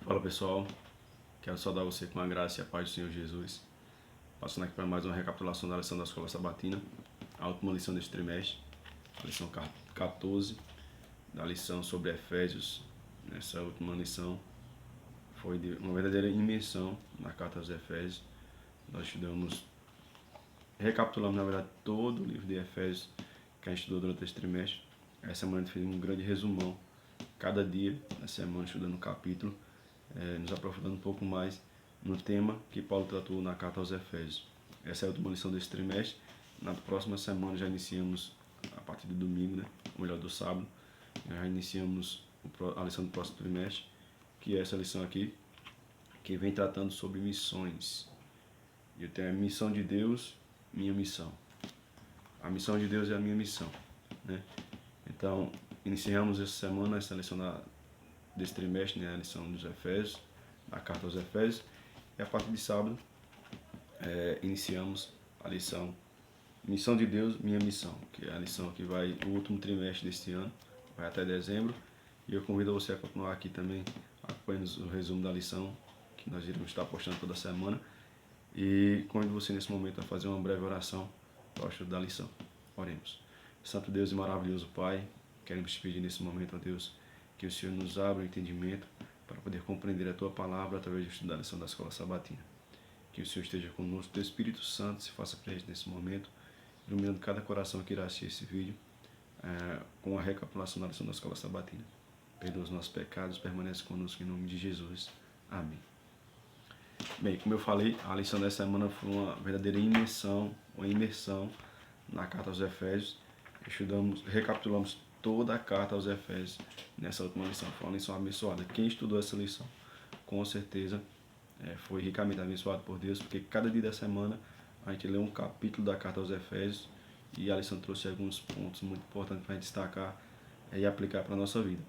Fala pessoal, quero saudar você com a graça e a paz do Senhor Jesus. Passando aqui para mais uma recapitulação da lição da Escola Sabatina, a última lição deste trimestre, a lição 14 da lição sobre Efésios. Nessa última lição foi de uma verdadeira imersão na carta aos Efésios. Nós recapitulamos na verdade todo o livro de Efésios que a gente estudou durante este trimestre. Essa semana a gente fez um grande resumão, cada dia da semana estudando um capítulo, nos aprofundando um pouco mais no tema que Paulo tratou na carta aos Efésios. Essa é a última lição desse trimestre. Na próxima semana já iniciamos, a partir do domingo, né? Ou melhor, do sábado, já iniciamos a lição do próximo trimestre, que é essa lição aqui, que vem tratando sobre missões. E o tema é Missão de Deus, Minha Missão. A missão de Deus é a minha missão, né? Então, iniciamos essa semana essa lição desse trimestre, né, a lição dos Efésios, a carta aos Efésios, e a partir de sábado iniciamos a lição Missão de Deus, Minha Missão, que é a lição que vai o último trimestre deste ano, vai até dezembro, e eu convido você a continuar aqui também, acompanhando o resumo da lição, que nós iremos estar postando toda semana, e convido você nesse momento a fazer uma breve oração para o estudo da lição. Oremos. Santo Deus e maravilhoso Pai, queremos te pedir nesse momento, ó Deus, que o Senhor nos abra o entendimento para poder compreender a Tua palavra através do estudo da lição da Escola Sabatina. Que o Senhor esteja conosco, que o Espírito Santo se faça presente nesse momento, iluminando cada coração que irá assistir esse vídeo, com a recapitulação da lição da Escola Sabatina. Perdoa os nossos pecados, permanece conosco em nome de Jesus. Amém. Bem, como eu falei, a lição dessa semana foi uma verdadeira imersão, na carta aos Efésios. Recapitulamos toda a carta aos Efésios nessa última lição. Foi uma lição abençoada. Quem estudou essa lição, com certeza, foi ricamente abençoado por Deus, porque cada dia da semana a gente lê um capítulo da carta aos Efésios e a lição trouxe alguns pontos muito importantes para a gente destacar e aplicar para a nossa vida.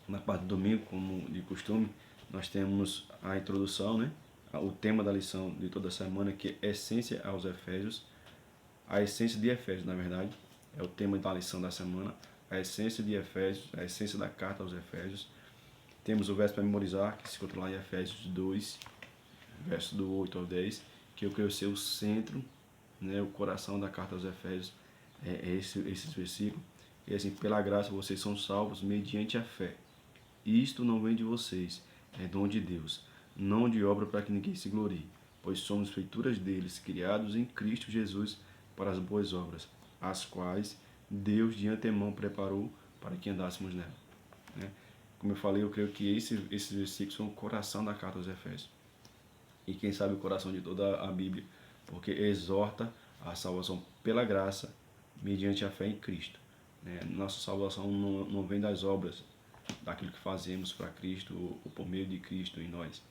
Na parte do domingo, como de costume, nós temos a introdução, né? O tema da lição de toda semana, que é Essência aos Efésios. A essência de Efésios, na verdade, é o tema da lição da semana. A essência de Efésios, a essência da carta aos Efésios. Temos o verso para memorizar, que se encontra lá em Efésios 2, verso do 8 ao 10, que eu creio ser o centro, né, o coração da carta aos Efésios, esses versículos. E assim, pela graça vocês são salvos mediante a fé. Isto não vem de vocês, é dom de Deus, não de obra para que ninguém se glorie, pois somos feituras deles, criados em Cristo Jesus para as boas obras, as quais Deus de antemão preparou para que andássemos nela. Né? Como eu falei, eu creio que esses versículos são o coração da carta aos Efésios. E quem sabe o coração de toda a Bíblia, porque exorta a salvação pela graça, mediante a fé em Cristo. Né? Nossa salvação não vem das obras, daquilo que fazemos para Cristo ou por meio de Cristo em nós.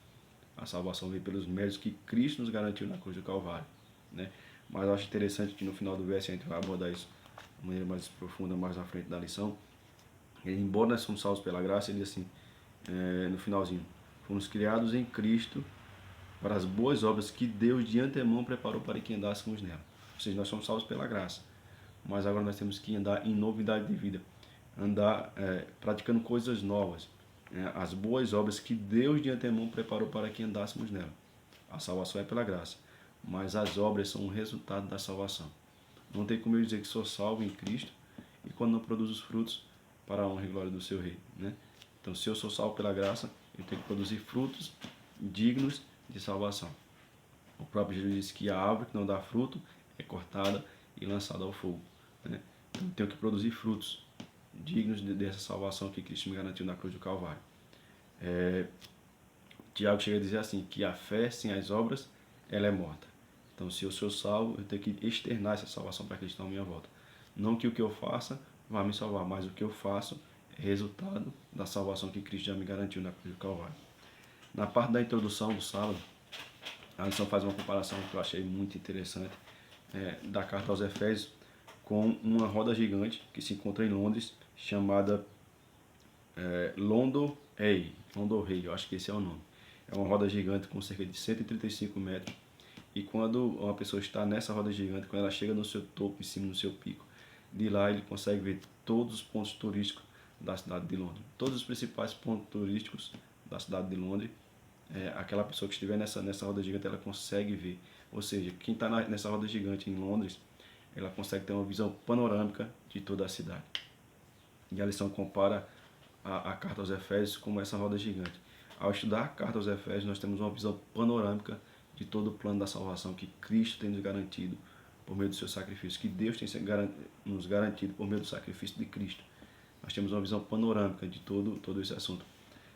A salvação vem pelos méritos que Cristo nos garantiu na cruz do Calvário. Né? Mas eu acho interessante que no final do verso a gente vai abordar isso de maneira mais profunda, mais na frente da lição. Embora nós somos salvos pela graça, ele diz assim, no finalzinho, fomos criados em Cristo para as boas obras que Deus de antemão preparou para que andássemos nela. Ou seja, nós somos salvos pela graça, mas agora nós temos que andar em novidade de vida, andar praticando coisas novas, as boas obras que Deus de antemão preparou para que andássemos nela. A salvação é pela graça, mas as obras são o resultado da salvação. Não tem como eu dizer que sou salvo em Cristo e quando não produzo os frutos para a honra e glória do seu reino. Né? Então, se eu sou salvo pela graça, eu tenho que produzir frutos dignos de salvação. O próprio Jesus disse que a árvore que não dá fruto é cortada e lançada ao fogo. Né? Então, eu tenho que produzir frutos dignos dessa salvação que Cristo me garantiu na cruz do Calvário. Tiago chega a dizer assim, que a fé sem as obras, ela é morta. Então, se eu sou salvo, eu tenho que externar essa salvação para aqueles que estão à minha volta. Não que o que eu faça vá me salvar, mas o que eu faço é resultado da salvação que Cristo já me garantiu na cruz do Calvário. Na parte da introdução do sábado, a lição faz uma comparação que eu achei muito interessante da carta aos Efésios com uma roda gigante que se encontra em Londres, chamada London Eye, eu acho que esse é o nome. É uma roda gigante com cerca de 135 metros. E quando uma pessoa está nessa roda gigante, quando ela chega no seu topo, em cima do seu pico, de lá ele consegue ver todos os pontos turísticos da cidade de Londres. Todos os principais pontos turísticos da cidade de Londres, aquela pessoa que estiver nessa roda gigante, ela consegue ver. Ou seja, quem está nessa roda gigante em Londres, ela consegue ter uma visão panorâmica de toda a cidade. E a lição compara a carta aos Efésios como essa roda gigante. Ao estudar a carta aos Efésios, nós temos uma visão panorâmica de todo o plano da salvação que Cristo tem nos garantido por meio do seu sacrifício, que Deus tem nos garantido por meio do sacrifício de Cristo. Nós temos uma visão panorâmica de todo esse assunto.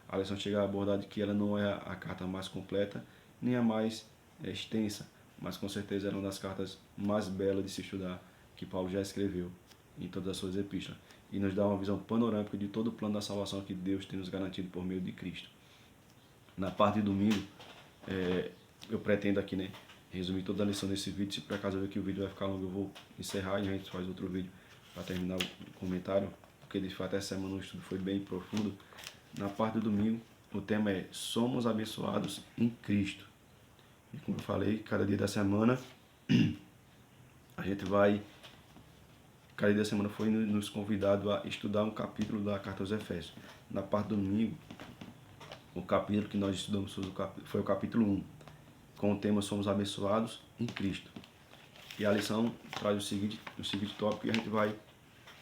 A lição chega a abordar de que ela não é a carta mais completa, nem a mais extensa, mas com certeza era uma das cartas mais belas de se estudar que Paulo já escreveu em todas as suas epístolas. E nos dá uma visão panorâmica de todo o plano da salvação que Deus tem nos garantido por meio de Cristo. Na parte de domingo, eu pretendo aqui, resumir toda a lição desse vídeo. Se por acaso eu ver que o vídeo vai ficar longo, eu vou encerrar e a gente faz outro vídeo para terminar o comentário, porque de fato essa semana o estudo foi bem profundo. Na parte do domingo, o tema é Somos abençoados em Cristo. E como eu falei, cada dia da semana, a gente vai... Cada dia da semana foi nos convidado a estudar um capítulo da Carta aos Efésios. Na parte do domingo, o capítulo que nós estudamos foi o capítulo 1, com o tema Somos abençoados em Cristo. E a lição traz o seguinte tópico, e a gente vai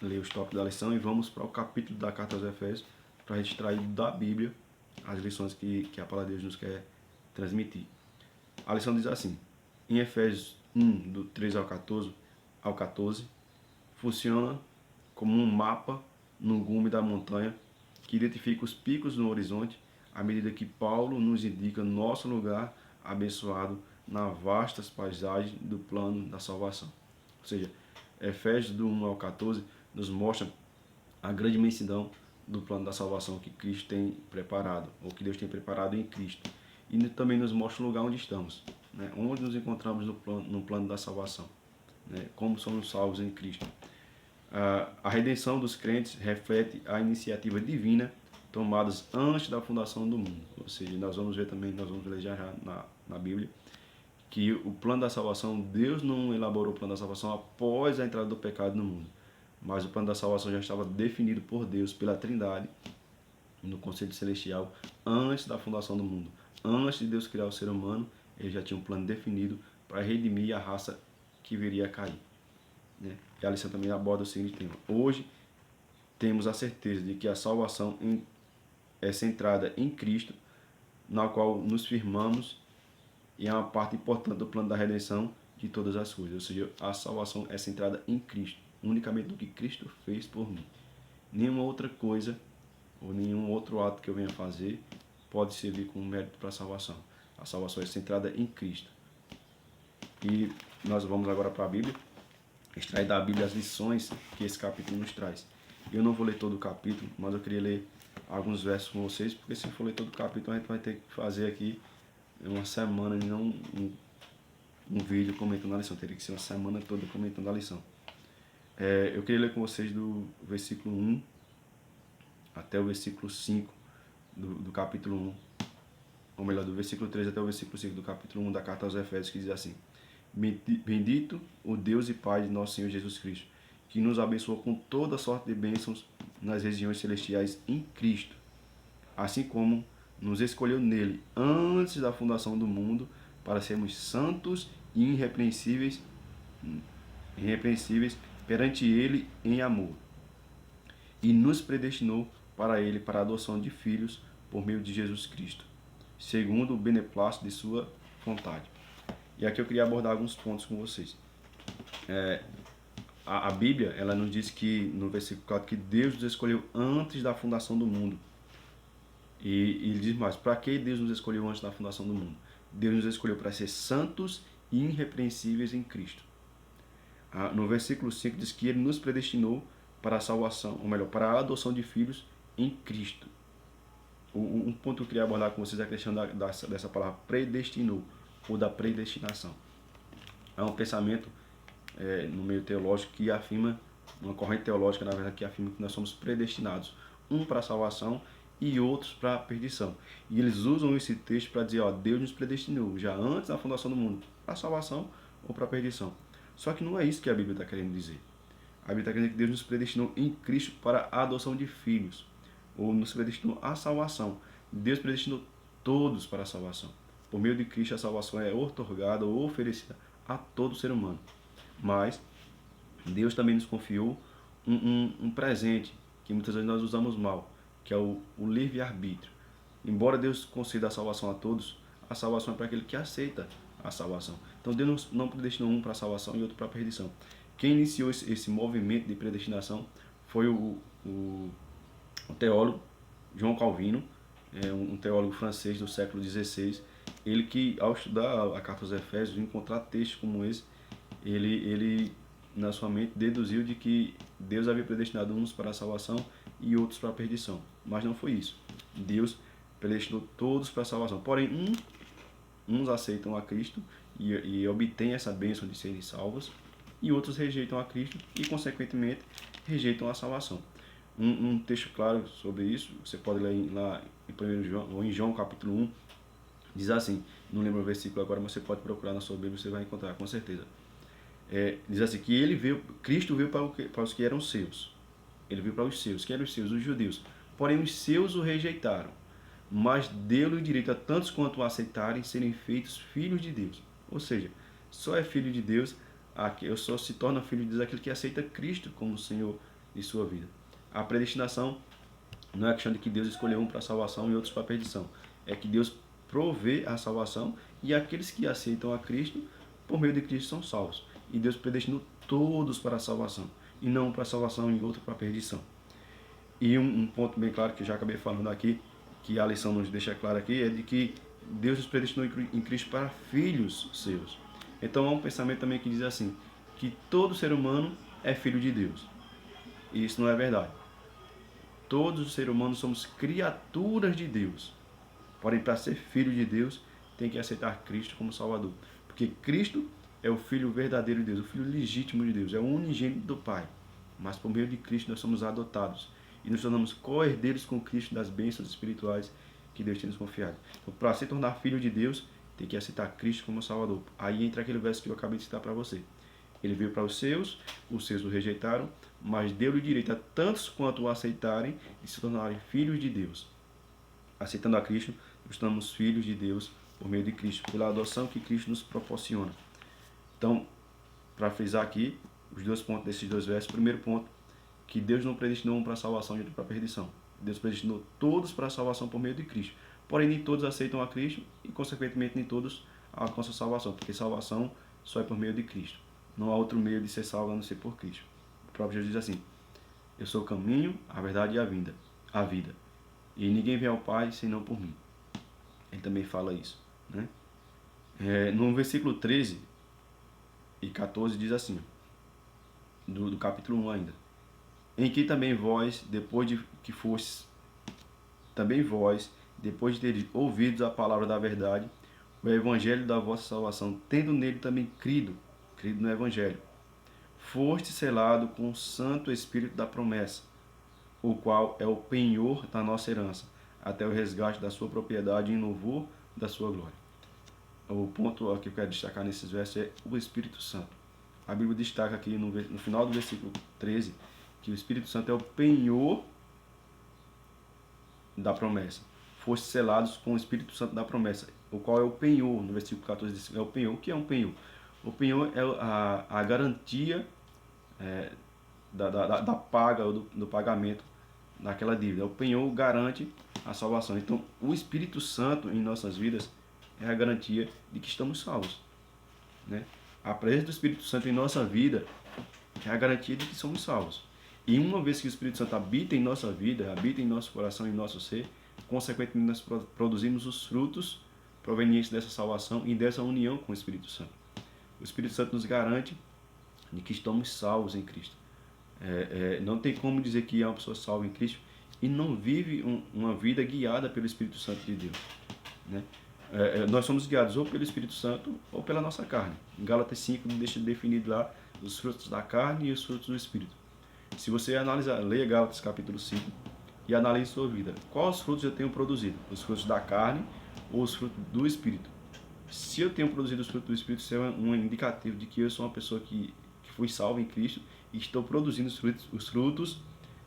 ler os tópicos da lição e vamos para o capítulo da Carta aos Efésios, para a gente extrair da Bíblia as lições que a palavra de Deus nos quer transmitir. A lição diz assim, em Efésios 1, do 13 ao 14, funciona como um mapa no gume da montanha que identifica os picos no horizonte à medida que Paulo nos indica nosso lugar abençoado na vastas paisagem do plano da salvação. Ou seja, Efésios do 1 ao 14 nos mostra a grande imensidão do plano da salvação que Cristo tem preparado, ou que Deus tem preparado em Cristo. E também nos mostra o lugar onde estamos, onde nos encontramos no plano da salvação, como somos salvos em Cristo. A redenção dos crentes reflete a iniciativa divina tomadas antes da fundação do mundo. Ou seja, nós vamos ver também, nós vamos ler já na Bíblia, que o plano da salvação, Deus não elaborou o plano da salvação após a entrada do pecado no mundo. Mas o plano da salvação já estava definido por Deus, pela Trindade, no conceito celestial, antes da fundação do mundo. Antes de Deus criar o ser humano, ele já tinha um plano definido para redimir a raça que viria a cair. E a lição também aborda o seguinte tema. Hoje, temos a certeza de que a salvação é centrada em Cristo, na qual nos firmamos, e é uma parte importante do plano da redenção de todas as coisas. Ou seja, a salvação é centrada em Cristo, unicamente no que Cristo fez por mim. Nenhuma outra coisa ou nenhum outro ato que eu venha fazer pode servir como mérito para a salvação. A salvação é centrada em Cristo. E nós vamos agora para a Bíblia, extrair da Bíblia as lições que esse capítulo nos traz. Eu não vou ler todo o capítulo, mas eu queria ler alguns versos com vocês, porque se for ler todo o capítulo, a gente vai ter que fazer aqui uma semana e não um vídeo comentando a lição. Teria que ser uma semana toda comentando a lição. Eu queria ler com vocês do versículo 1 até o versículo 5 do capítulo 1. Ou melhor, do versículo 3 até o versículo 5 do capítulo 1 da Carta aos Efésios, que diz assim: Bendito o Deus e Pai de nosso Senhor Jesus Cristo, que nos abençoou com toda sorte de bênçãos nas regiões celestiais em Cristo, assim como nos escolheu nele antes da fundação do mundo para sermos santos e irrepreensíveis perante ele em amor, e nos predestinou para ele para a adoção de filhos por meio de Jesus Cristo, segundo o beneplácito de sua vontade. E aqui eu queria abordar alguns pontos com vocês. A Bíblia, ela nos diz que, no versículo 4, que Deus nos escolheu antes da fundação do mundo. E ele diz mais, para que Deus nos escolheu antes da fundação do mundo? Deus nos escolheu para ser santos e irrepreensíveis em Cristo. No versículo 5 diz que ele nos predestinou para a salvação, ou melhor, para a adoção de filhos em Cristo. Um ponto que eu queria abordar com vocês é a questão dessa palavra predestinou, ou da predestinação. É um pensamento no meio teológico que afirma, uma corrente teológica, na verdade, que afirma que nós somos predestinados, um para a salvação e outros para a perdição. E eles usam esse texto para dizer, Deus nos predestinou, já antes da fundação do mundo, para a salvação ou para a perdição. Só que não é isso que a Bíblia está querendo dizer. A Bíblia está querendo dizer que Deus nos predestinou em Cristo para a adoção de filhos, ou nos predestinou à salvação. Deus predestinou todos para a salvação. Por meio de Cristo, a salvação é outorgada ou oferecida a todo ser humano. Mas Deus também nos confiou um presente que muitas vezes nós usamos mal, que é o livre-arbítrio. Embora Deus conceda a salvação a todos, a salvação é para aquele que aceita a salvação. Então Deus não predestinou um para a salvação e outro para a perdição. Quem iniciou esse movimento de predestinação foi o teólogo João Calvino, um teólogo francês do século XVI. Ele que, ao estudar a carta aos Efésios, encontrar textos como esse, ele na sua mente deduziu de que Deus havia predestinado uns para a salvação e outros para a perdição. Mas não foi isso. Deus predestinou todos para a salvação. Porém, uns aceitam a Cristo e obtêm essa bênção de serem salvos, e outros rejeitam a Cristo e, consequentemente, rejeitam a salvação. Um texto claro sobre isso, você pode ler lá em 1 João, ou em João capítulo 1, diz assim, não lembro o versículo agora, mas você pode procurar na sua Bíblia, você vai encontrar, com certeza. Diz assim, que Cristo veio para os que eram seus. Ele veio para os seus. Que eram os seus? Os judeus. Porém, os seus o rejeitaram. Mas deu-lhe o direito a tantos quanto o aceitarem serem feitos filhos de Deus. Ou seja, só é filho de Deus, só se torna filho de Deus aquele que aceita Cristo como Senhor de sua vida. A predestinação não é a questão de que Deus escolheu um para a salvação e outros para a perdição. É que Deus provê a salvação e aqueles que aceitam a Cristo, por meio de Cristo, são salvos. E Deus predestinou todos para a salvação, e não para a salvação e outro para a perdição. E um ponto bem claro que eu já acabei falando aqui, que a lição nos deixa claro aqui, é de que Deus nos predestinou em Cristo para filhos seus. Então há um pensamento também que diz assim, que todo ser humano é filho de Deus. E isso não é verdade. Todos os seres humanos somos criaturas de Deus. Porém, para ser filho de Deus, tem que aceitar Cristo como Salvador. Porque Cristo é o Filho verdadeiro de Deus, o Filho legítimo de Deus, é o unigênito do Pai. Mas por meio de Cristo nós somos adotados e nos tornamos co-herdeiros com Cristo das bênçãos espirituais que Deus tem nos confiado. Então, para se tornar filho de Deus, tem que aceitar Cristo como Salvador. Aí entra aquele verso que eu acabei de citar para você. Ele veio para os seus o rejeitaram, mas deu-lhe direito a tantos quanto o aceitarem e se tornarem filhos de Deus. Aceitando a Cristo, nos tornamos filhos de Deus por meio de Cristo, pela adoção que Cristo nos proporciona. Então, para frisar aqui, os dois pontos desses dois versos. Primeiro ponto, que Deus não predestinou um para a salvação e outro para a perdição. Deus predestinou todos para a salvação por meio de Cristo. Porém, nem todos aceitam a Cristo e, consequentemente, nem todos alcançam a salvação, porque salvação só é por meio de Cristo. Não há outro meio de ser salvo a não ser por Cristo. O próprio Jesus diz assim, eu sou o caminho, a verdade e a vida. E ninguém vem ao Pai senão por mim. Ele também fala isso, né? No versículo 13 e 14 diz assim, do capítulo 1 ainda, em que também vós, depois de teres ouvido a palavra da verdade, o evangelho da vossa salvação, tendo nele também crido no evangelho, foste selado com o Santo Espírito da promessa, o qual é o penhor da nossa herança, até o resgate da sua propriedade em louvor da sua glória. O ponto que eu quero destacar nesses versos é o Espírito Santo. A Bíblia destaca aqui no final do versículo 13 que o Espírito Santo é o penhor da promessa. Foste selados com o Espírito Santo da promessa, o qual é o penhor. No versículo 14 diz, é o penhor. O que é um penhor? O penhor é a garantia da paga ou do pagamento daquela dívida. O penhor garante a salvação. Então, o Espírito Santo em nossas vidas é a garantia de que estamos salvos, né? A presença do Espírito Santo em nossa vida é a garantia de que somos salvos. E uma vez que o Espírito Santo habita em nossa vida, habita em nosso coração, em nosso ser, consequentemente nós produzimos os frutos provenientes dessa salvação e dessa união com o Espírito Santo. O Espírito Santo nos garante de que estamos salvos em Cristo. Não tem como dizer que é uma pessoa salva em Cristo e não vive uma vida guiada pelo Espírito Santo de Deus, né? Nós somos guiados ou pelo Espírito Santo ou pela nossa carne. Em Gálatas 5 deixa definido lá os frutos da carne e os frutos do Espírito. Se você analisar, leia Gálatas capítulo 5 e analise sua vida. Quais frutos eu tenho produzido? Os frutos da carne ou os frutos do Espírito? Se eu tenho produzido os frutos do Espírito, isso é um indicativo de que eu sou uma pessoa que fui salva em Cristo e estou produzindo os frutos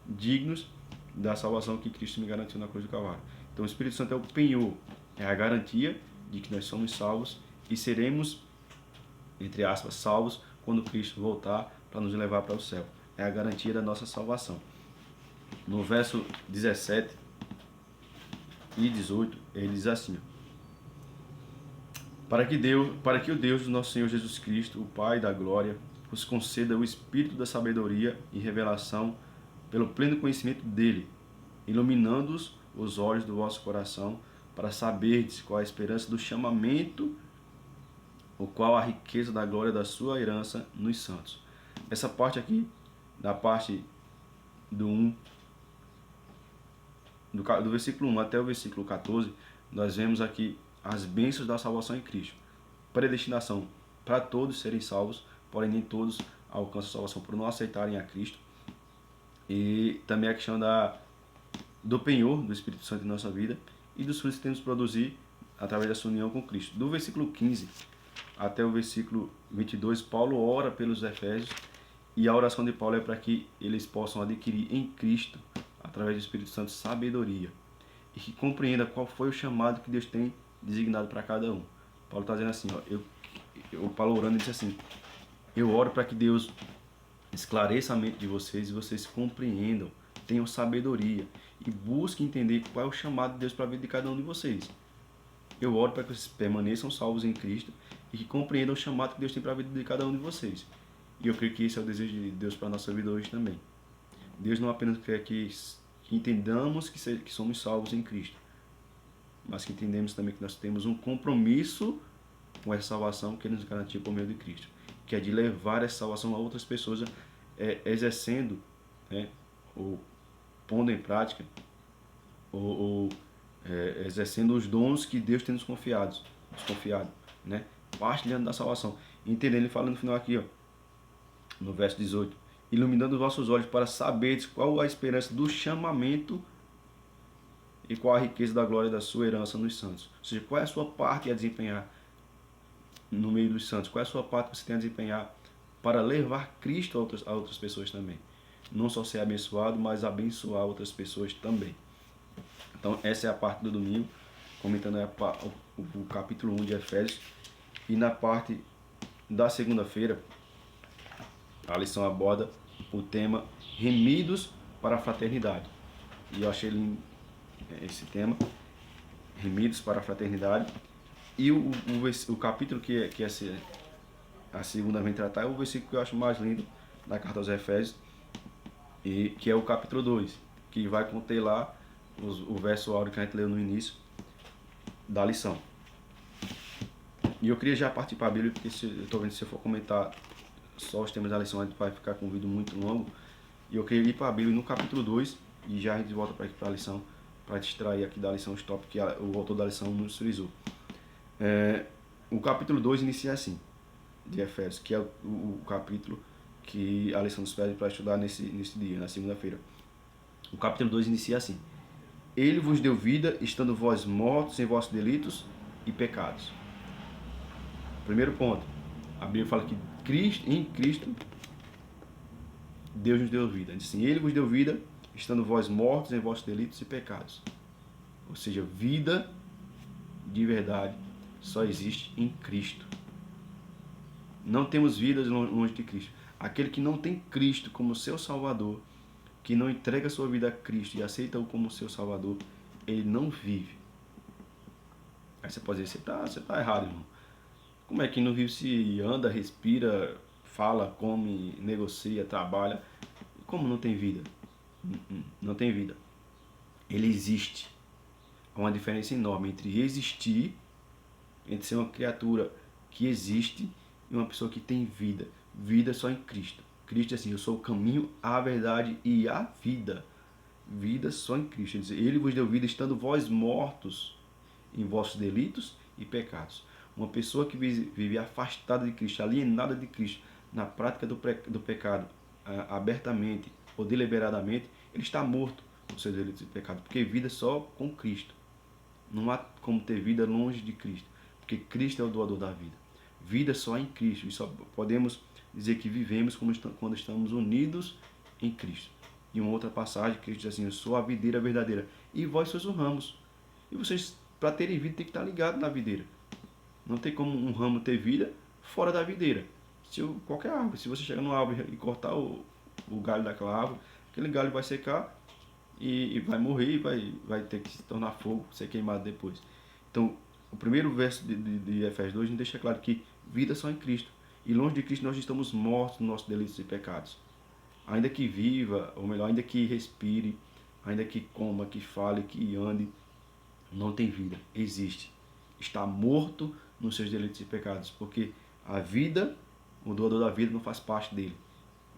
dignos da salvação que Cristo me garantiu na cruz do Calvário. Então o Espírito Santo é o penhor, é a garantia de que nós somos salvos e seremos, entre aspas, salvos quando Cristo voltar para nos levar para o céu. É a garantia da nossa salvação. No verso 17 e 18, ele diz assim: para que o Deus do nosso Senhor Jesus Cristo, o Pai da glória, vos conceda o espírito da sabedoria e revelação pelo pleno conhecimento dele, iluminando-os os olhos do vosso coração, para saberdes qual a esperança do chamamento, o qual a riqueza da glória da sua herança nos santos. Essa parte aqui, da parte do 1, do versículo 1 até o versículo 14, nós vemos aqui as bênçãos da salvação em Cristo. Predestinação para todos serem salvos, porém nem todos alcançam a salvação por não aceitarem a Cristo. E também a questão do penhor do Espírito Santo em nossa vida e dos frutos que temos que produzir através dessa união com Cristo. Do versículo 15 até o versículo 22, Paulo ora pelos Efésios, e a oração de Paulo é para que eles possam adquirir em Cristo, através do Espírito Santo, sabedoria, e que compreenda qual foi o chamado que Deus tem designado para cada um. Paulo está dizendo assim, Paulo orando, disse assim: eu oro para que Deus esclareça a mente de vocês e vocês compreendam, tenham sabedoria e busquem entender qual é o chamado de Deus para a vida de cada um de vocês. Eu oro para que vocês permaneçam salvos em Cristo e que compreendam o chamado que Deus tem para a vida de cada um de vocês. E eu creio que esse é o desejo de Deus para a nossa vida hoje também. Deus não apenas quer que entendamos que somos salvos em Cristo, mas que entendemos também que nós temos um compromisso com essa salvação que Ele nos garantiu por meio de Cristo, que é de levar essa salvação a outras pessoas, exercendo, ou pondo em prática, ou exercendo os dons que Deus tem nos confiado, partilhando da salvação. Entendendo, ele fala no final aqui, no verso 18, iluminando os vossos olhos para saberes qual a esperança do chamamento e qual a riqueza da glória da sua herança nos santos. Ou seja, qual é a sua parte a desempenhar no meio dos santos? Qual é a sua parte que você tem a desempenhar para levar Cristo a outras pessoas também? Não só ser abençoado, mas abençoar outras pessoas também. Então essa é a parte do domingo, comentando o capítulo 1 de Efésios. E na parte da segunda-feira, a lição aborda o tema remidos para a fraternidade. E eu achei lindo esse tema, remidos para a fraternidade. E o capítulo que a segunda vem tratar é o versículo que eu acho mais lindo da carta aos Efésios, e que é o capítulo 2, que vai conter lá o verso áureo que a gente leu no início da lição. E eu queria já partir para a Bíblia, porque eu estou vendo que se eu for comentar só os temas da lição, a gente vai ficar com um vídeo muito longo. E eu queria ir para a Bíblia no capítulo 2, e já a gente volta para a lição, para distrair aqui da lição os tópicos que o autor da lição nos frisou. O capítulo 2 inicia assim, de Efésios, que é o capítulo que a lição nos pede para estudar nesse dia, na segunda-feira. O capítulo 2 inicia assim: Ele vos deu vida, estando vós mortos em vossos delitos e pecados. Primeiro ponto, a Bíblia fala que em Cristo Deus nos deu vida. Diz assim: Ele vos deu vida, estando vós mortos em vossos delitos e pecados. Ou seja, vida de verdade só existe em Cristo. Não temos vidas longe de Cristo. Aquele que não tem Cristo como seu Salvador, que não entrega sua vida a Cristo e aceita-o como seu Salvador, ele não vive. Aí você pode dizer: você tá errado, irmão. Como é que não vive se anda, respira, fala, come, negocia, trabalha? Como não tem vida? Não tem vida. Ele existe. Há uma diferença enorme entre existir, entre ser uma criatura que existe e uma pessoa que tem vida. Vida só em Cristo. Cristo é assim: eu sou o caminho, a verdade e a vida. Vida só em Cristo. Ele vos deu vida estando vós mortos em vossos delitos e pecados. Uma pessoa que vive afastada de Cristo, alienada de Cristo, na prática do pecado, abertamente ou deliberadamente, ele está morto com seus delitos e pecados. Porque vida é só com Cristo. Não há como ter vida longe de Cristo. Porque Cristo é o doador da vida. Vida só em Cristo. E só podemos dizer que vivemos quando estamos unidos em Cristo. E uma outra passagem, Cristo diz assim: eu sou a videira verdadeira e vós sois os ramos. E vocês, para terem vida, tem que estar ligado na videira. Não tem como um ramo ter vida fora da videira. Qualquer árvore, se você chegar numa árvore e cortar o galho daquela árvore, aquele galho vai secar e vai morrer e vai ter que se tornar fogo, ser queimado depois. Então, o primeiro verso de Efésios 2 nos deixa claro que vida só em Cristo. E longe de Cristo nós estamos mortos nos nossos delitos e pecados. Ainda que viva, ou melhor, ainda que respire, ainda que coma, que fale, que ande, não tem vida, existe. Está morto nos seus delitos e pecados, porque a vida, o doador da vida não faz parte dele.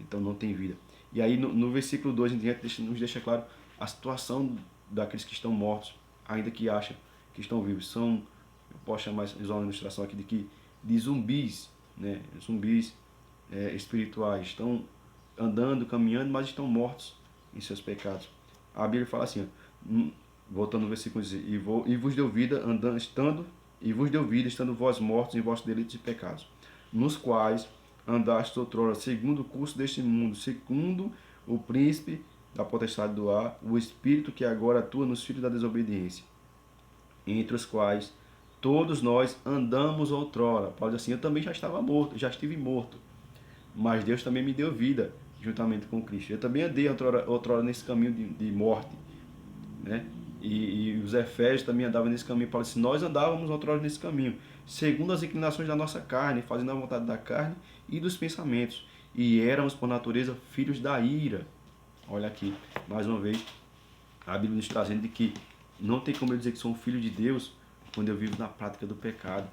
Então não tem vida. E aí no versículo 2 em diante nos deixa claro a situação daqueles que estão mortos, ainda que acham que estão vivos. Eu posso chamar uma ilustração aqui de zumbis, né? Zumbis espirituais. Estão andando, caminhando, mas estão mortos em seus pecados. A Bíblia fala assim, voltando no versículo 16, e vos deu vida estando vós mortos em vossos delitos e pecados, nos quais andaste outrora segundo o curso deste mundo, segundo o príncipe da potestade do ar, o espírito que agora atua nos filhos da desobediência, entre os quais todos nós andamos outrora. Paulo diz assim, eu também já estava morto, já estive morto, mas Deus também me deu vida juntamente com Cristo. Eu também andei outrora nesse caminho de morte, né? E os Efésios também andavam nesse caminho. Paulo disse, nós andávamos outrora nesse caminho, segundo as inclinações da nossa carne, fazendo a vontade da carne e dos pensamentos. E éramos, por natureza, filhos da ira. Olha aqui, mais uma vez, a Bíblia nos trazendo de que não tem como eu dizer que sou um filho de Deus quando eu vivo na prática do pecado,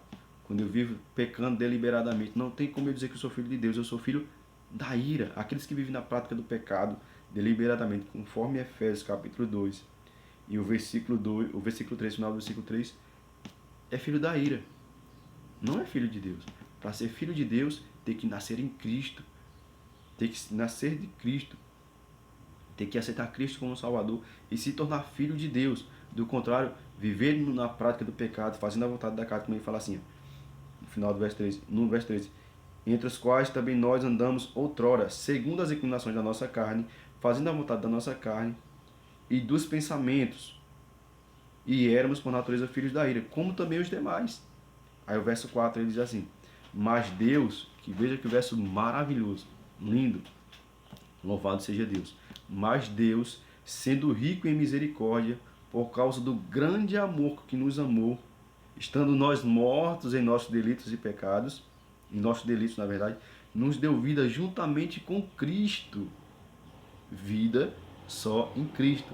quando eu vivo pecando deliberadamente. Não tem como eu dizer que eu sou filho de Deus, eu sou filho da ira. Aqueles que vivem na prática do pecado deliberadamente, conforme Efésios capítulo 2 e o versículo 3, final do versículo 3, é filho da ira. Não é filho de Deus. Para ser filho de Deus, tem que nascer em Cristo. Tem que nascer de Cristo. Tem que aceitar Cristo como Salvador e se tornar filho de Deus. Do contrário, viver na prática do pecado, fazendo a vontade da carne, como ele fala assim, no final do verso 3, no verso 13, entre os quais também nós andamos outrora, segundo as inclinações da nossa carne, fazendo a vontade da nossa carne e dos pensamentos, e éramos por natureza filhos da ira, como também os demais. Aí o verso 4 ele diz assim, mas Deus, que veja que o verso maravilhoso, lindo, louvado seja Deus, mas Deus, sendo rico em misericórdia, por causa do grande amor que nos amou, estando nós mortos em nossos delitos e pecados, em nossos delitos na verdade, nos deu vida juntamente com Cristo. Vida só em Cristo.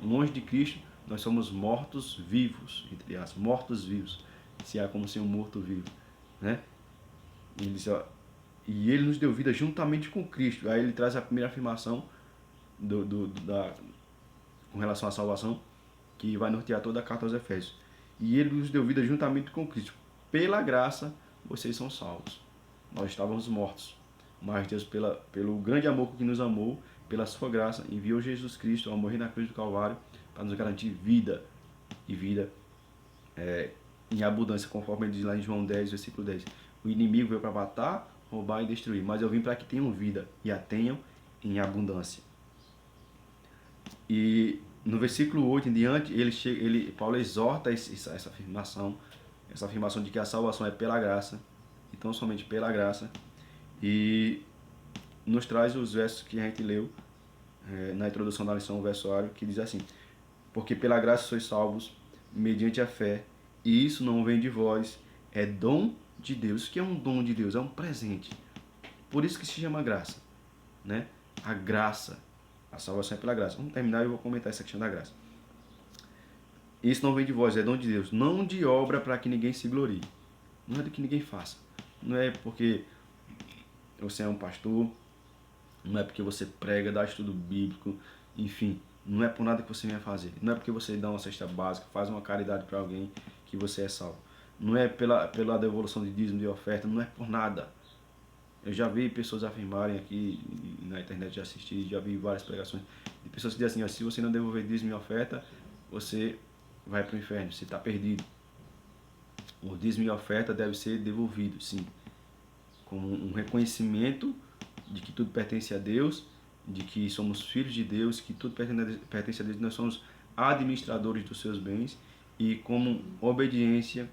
Longe de Cristo, nós somos mortos vivos, entre aspas, mortos vivos, se há como ser um morto vivo, né? Ele diz, ó, e ele nos deu vida juntamente com Cristo. Aí ele traz a primeira afirmação com relação à salvação, que vai nortear toda a carta aos Efésios. E ele nos deu vida juntamente com Cristo. Pela graça, vocês são salvos. Nós estávamos mortos, mas Deus, pelo grande amor que nos amou, pela sua graça, enviou Jesus Cristo a morrer na cruz do Calvário para nos garantir vida, e vida em abundância, conforme ele diz lá em João 10, versículo 10. O inimigo veio para matar, roubar e destruir, mas eu vim para que tenham vida e a tenham em abundância. E no versículo 8 em diante, Paulo exorta essa afirmação de que a salvação é pela graça, e tão somente pela graça, e nos traz os versos que a gente leu na introdução da lição, o versuário, que diz assim, porque pela graça sois salvos, mediante a fé, e isso não vem de vós, é dom de Deus. O que é um dom de Deus? É um presente. Por isso que se chama graça, né? A graça, a salvação é pela graça. Vamos terminar e eu vou comentar essa questão da graça. Isso não vem de vós, é dom de Deus, não de obra para que ninguém se glorie. Não é do que ninguém faça. Não é porque você é um pastor, não é porque você prega, dá estudo bíblico, enfim, não é por nada que você venha fazer. Não é porque você dá uma cesta básica, faz uma caridade para alguém que você é salvo. Não é pela devolução de dízimo de oferta, não é por nada. Eu já vi pessoas afirmarem aqui, na internet já assisti, já vi várias pregações, de pessoas que dizem assim, ó, se você não devolver dízimo e oferta, você vai para o inferno, você está perdido. O dízimo e oferta deve ser devolvido, sim, como um reconhecimento de que tudo pertence a Deus, de que somos filhos de Deus, que tudo pertence a Deus, nós somos administradores dos seus bens e como obediência,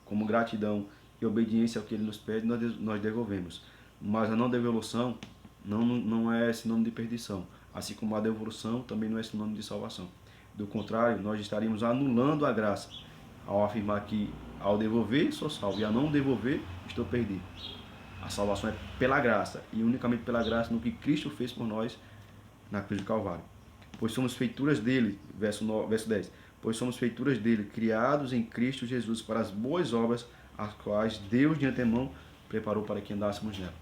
como gratidão e obediência ao que Ele nos pede, nós devolvemos. Mas a não devolução não é sinônimo de perdição, assim como a devolução também não é sinônimo de salvação. Do contrário, nós estaríamos anulando a graça ao afirmar que ao devolver sou salvo e ao não devolver estou perdido. A salvação é pela graça e unicamente pela graça no que Cristo fez por nós na cruz do Calvário. Pois somos feituras dele, verso 10, pois somos feituras dele, criados em Cristo Jesus para as boas obras, as quais Deus de antemão preparou para que andássemos nela.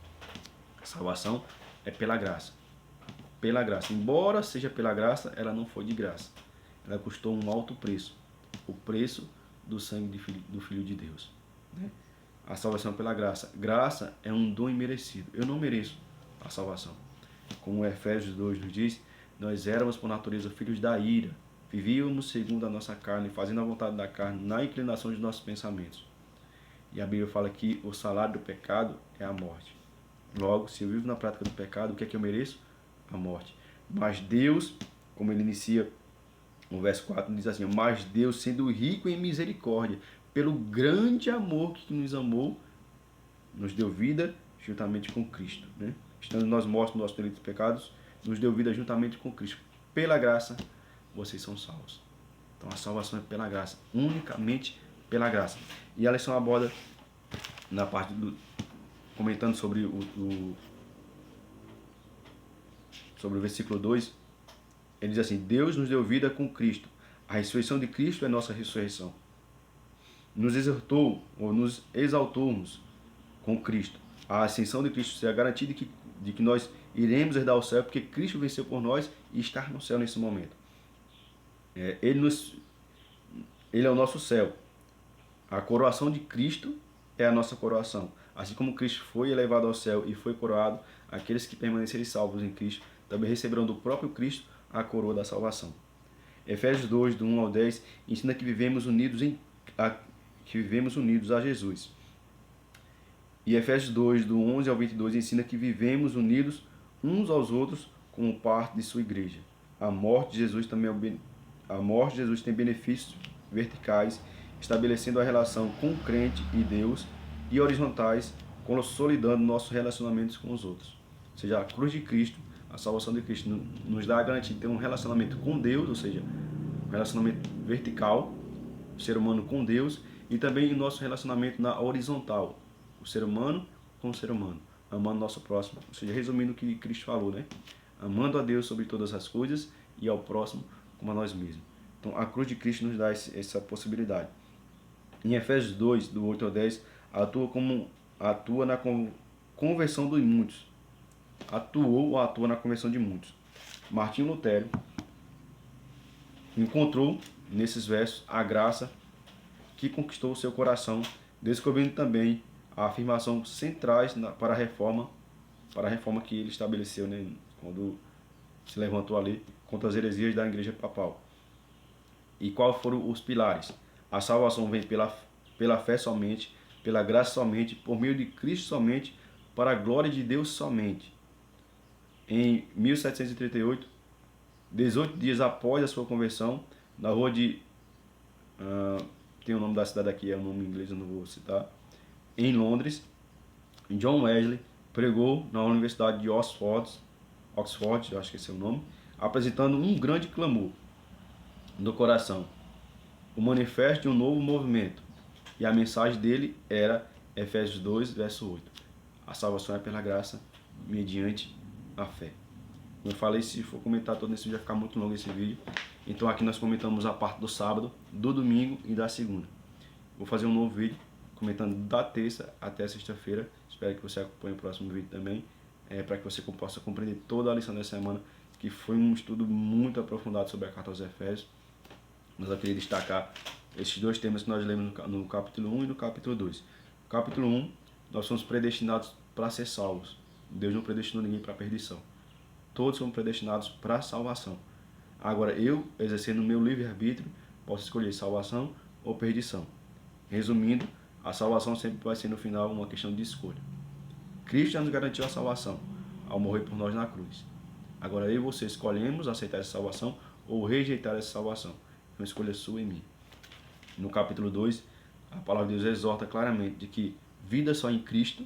A salvação é pela graça. Pela graça. Embora seja pela graça, ela não foi de graça. Ela custou um alto preço. O preço do sangue do Filho de Deus. Né? A salvação é pela graça. Graça é um dom imerecido. Eu não mereço a salvação. Como Efésios 2 nos diz, nós éramos por natureza filhos da ira. Vivíamos segundo a nossa carne, fazendo a vontade da carne, na inclinação dos nossos pensamentos. E a Bíblia fala que o salário do pecado é a morte. Logo, se eu vivo na prática do pecado, o que é que eu mereço? A morte. Mas Deus, como ele inicia o verso 4, diz assim: mas Deus, sendo rico em misericórdia, pelo grande amor que nos amou, nos deu vida juntamente com Cristo. Né? Estando nós mortos nos nossos delitos e pecados, nos deu vida juntamente com Cristo. Pela graça, vocês são salvos. Então a salvação é pela graça, unicamente pela graça. E a lição aborda, na parte comentando sobre sobre o versículo 2, ele diz assim: Deus nos deu vida com Cristo. A ressurreição de Cristo é nossa ressurreição. Nos exortou, ou nos exaltou-nos com Cristo. A ascensão de Cristo é a garantia de que nós iremos herdar o céu, porque Cristo venceu por nós e está no céu nesse momento. Ele é o nosso céu. A coroação de Cristo é a nossa coroação. Assim como Cristo foi elevado ao céu e foi coroado, aqueles que permanecerem salvos em Cristo também receberão do próprio Cristo a coroa da salvação. Efésios 2, do 1 ao 10, ensina que vivemos unidos a Jesus. E Efésios 2, do 11 ao 22, ensina que vivemos unidos uns aos outros como parte de sua igreja. A morte de Jesus tem benefícios verticais, estabelecendo a relação com o crente e Deus, e horizontais, consolidando nossos relacionamentos com os outros. Ou seja, a cruz de Cristo, a salvação de Cristo, nos dá a garantia de ter um relacionamento com Deus, ou seja, um relacionamento vertical, o ser humano com Deus, e também o nosso relacionamento na horizontal, o ser humano com o ser humano, amando nosso próximo. Ou seja, resumindo o que Cristo falou, né? Amando a Deus sobre todas as coisas e ao próximo como a nós mesmos. Então, a cruz de Cristo nos dá essa possibilidade. Em Efésios 2, do 8 ao 10, atua na conversão de muitos. Atua na conversão de muitos. Martinho Lutero encontrou nesses versos a graça que conquistou o seu coração, descobrindo também a afirmação centrais para a reforma que ele estabeleceu, né, quando se levantou ali contra as heresias da igreja papal. E quais foram os pilares? A salvação vem pela fé somente, pela graça somente, por meio de Cristo somente, para a glória de Deus somente. Em 1738, 18 dias após a sua conversão, na rua de... tem o nome da cidade aqui, é um nome em inglês, eu não vou citar. Em Londres, John Wesley pregou na Universidade de Oxford, eu acho que esse é o nome, apresentando um grande clamor no coração, o manifesto de um novo movimento. E a mensagem dele era Efésios 2, verso 8. A salvação é pela graça, mediante a fé. Como eu falei, se for comentar todo esse vídeo, vai ficar muito longo esse vídeo. Então aqui nós comentamos a parte do sábado, do domingo e da segunda. Vou fazer um novo vídeo comentando da terça até sexta-feira. Espero que você acompanhe o próximo vídeo também, para que você possa compreender toda a lição dessa semana, que foi um estudo muito aprofundado sobre a carta aos Efésios. Mas eu queria destacar esses dois temas que nós lemos no capítulo 1 e no capítulo 2. No capítulo 1, nós somos predestinados para ser salvos. Deus não predestinou ninguém para a perdição. Todos somos predestinados para a salvação. Agora, eu, exercendo o meu livre-arbítrio, posso escolher salvação ou perdição. Resumindo, a salvação sempre vai ser no final uma questão de escolha. Cristo já nos garantiu a salvação ao morrer por nós na cruz. Agora eu e você escolhemos aceitar essa salvação ou rejeitar essa salvação. É uma escolha sua e minha. No capítulo 2, a palavra de Deus exorta claramente de que vida só em Cristo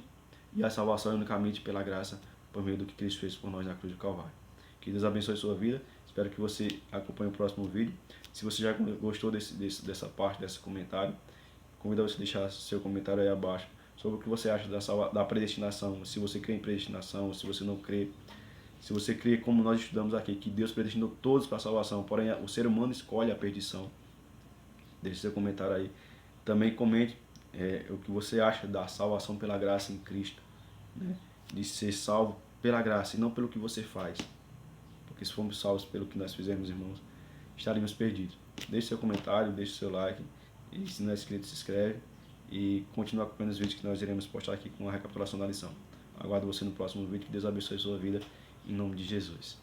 e a salvação é unicamente pela graça por meio do que Cristo fez por nós na cruz do Calvário. Que Deus abençoe a sua vida. Espero que você acompanhe o próximo vídeo. Se você já gostou dessa parte, desse comentário, convido você a deixar seu comentário aí abaixo sobre o que você acha da predestinação, se você crê em predestinação, se você não crê. Se você crê, como nós estudamos aqui, que Deus predestinou todos para a salvação, porém o ser humano escolhe a perdição. Deixe seu comentário aí. Também comente o que você acha da salvação pela graça em Cristo, né? De ser salvo pela graça e não pelo que você faz. Porque se formos salvos pelo que nós fizemos, irmãos, estaremos perdidos. Deixe seu comentário, deixe seu like. E se não é inscrito, se inscreve. E continue acompanhando os vídeos que nós iremos postar aqui com a recapitulação da lição. Aguardo você no próximo vídeo. Que Deus abençoe a sua vida. Em nome de Jesus.